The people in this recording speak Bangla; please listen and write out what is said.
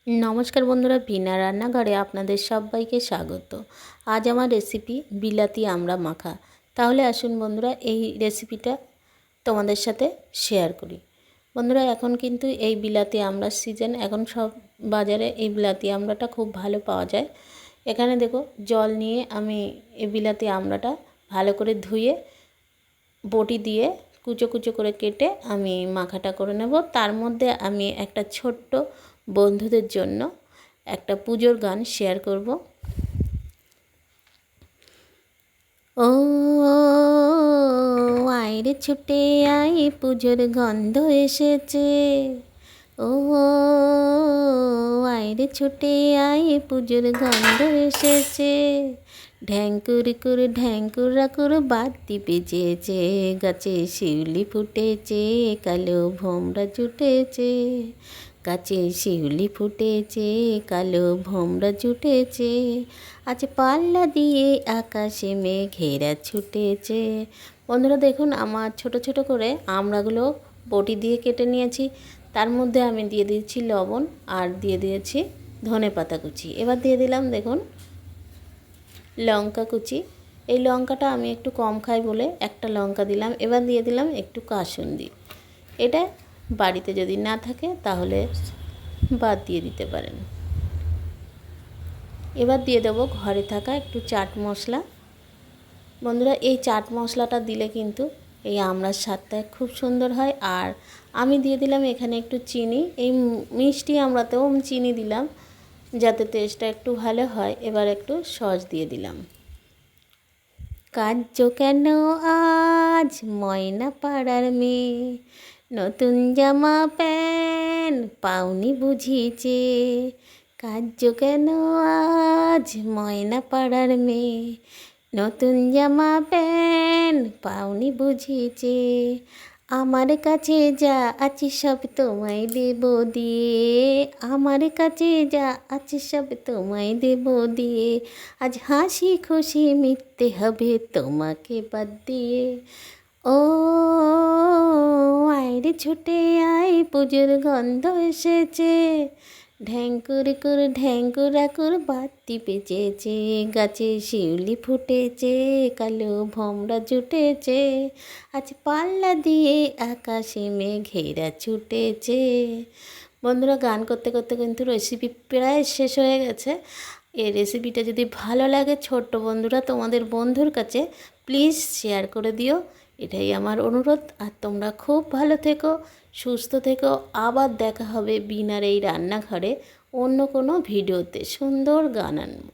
নমস্কার বন্ধুরা, বিনা রান্নাঘরে আপনাদের সবাইকে স্বাগত। আজ আমার রেসিপি বিলাতি আমড়া মাখা। তাহলে আসুন বন্ধুরা, এই রেসিপিটা তোমাদের সাথে শেয়ার করি। বন্ধুরা, এখন কিন্তু এই বিলাতি আমড়ার সিজন। এখন সব বাজারে এই বিলাতি আমড়াটা খুব ভালো পাওয়া যায়। এখানে দেখো, জল নিয়ে আমি এই বিলাতি আমড়াটা ভালো করে ধুয়ে বটি দিয়ে কুচো কুচো করে কেটে আমি মাখাটা করে নেব। তার মধ্যে আমি একটা ছোট্ট বন্ধুদের জন্য একটা পুজোর গান শেয়ার করব। ও আইরে ছুটে আই, পুজোর গন্ধ এসেছে। ও আইরে ছুটে আই, পুজোর গন্ধ এসেছে। ঢ্যাঙ্কুরা কুর বাতি বেজেছে, গাছে শিউলি ফুটেছে, কালো ভোমরা জুটেছে। গাছে শিউলি ফুটেছে, কালো ভোমরা জুটেছে। আজ পাল্লা দিয়ে আকাশে মেঘেরা ছুটেছে। বন্ধুরা দেখুন, আমার ছোট ছোট করে আমড়াগুলো বটি দিয়ে কেটে নিয়েছি। তার মধ্যে আমি দিয়ে দিয়েছি লবণ আর দিয়ে দিয়েছি ধনেপাতা কুচি। এবার দিয়ে দিলাম দেখুন লঙ্কা কুচি। এই লঙ্কাটা আমি একটু কম খাই বলে একটা লঙ্কা দিলাম। এবার দিয়ে দিলাম একটু কাসুন্দি। এটা বাড়িতে যদি না থাকে তাহলে বাদ দিয়ে দিতে পারেন। এবার দিয়ে দেবো ঘরে থাকা একটু চাট মশলা। বন্ধুরা, এই চাট মশলাটা দিলে কিন্তু এই আমড়ার স্বাদটা খুব সুন্দর হয়। আর আমি দিয়ে দিলাম এখানে একটু চিনি। এই মিষ্টি আমড়াতেও আমি চিনি দিলাম যাতে টেস্টটা একটু ভালো হয়। এবার একটু সস দিয়ে দিলাম। কাঁদছো কেন আজ ময়না পাড়ার মেয়ে, নতুন জামা প্যান্ট পাওনি বুঝিছে। কাঁদছো কেন আজ ময়না পাড়ার মেয়ে, নতুন জামা প্যান্ট পাওনি বুঝিছে। আমার কাছে যা আছে সব তোমায় দেব দিয়ে, আমার কাছে যা আছে সব তোমায় দেব দিয়ে। আজ হাসি খুশি মিটতে হবে তোমাকে বাদ দিয়ে। ও আইরে ছুটে আয়, পুজোর গন্ধ এসেছে। ঢ্যাঙ্কুরা কুর বাতি বেজেছে, গাছে শিউলি ফুটেছে, কালো ভোমরা জুটেছে। আজ পাল্লা দিয়ে আকাশে মেঘেরা ছুটেছে। বন্ধুরা, গান করতে করতে কিন্তু রেসিপি প্রায় শেষ হয়ে গেছে। এই রেসিপিটা যদি ভালো লাগে ছোট্ট বন্ধুরা, তোমাদের বন্ধুর কাছে প্লিজ শেয়ার করে দিও, এটাই আমার অনুরোধ। আর তোমরা খুব ভালো থেকো, সুস্থ থেকো। আবার দেখা হবে বিনার এই রান্নাঘরে অন্য কোনো ভিডিওতে সুন্দর গান আনবো।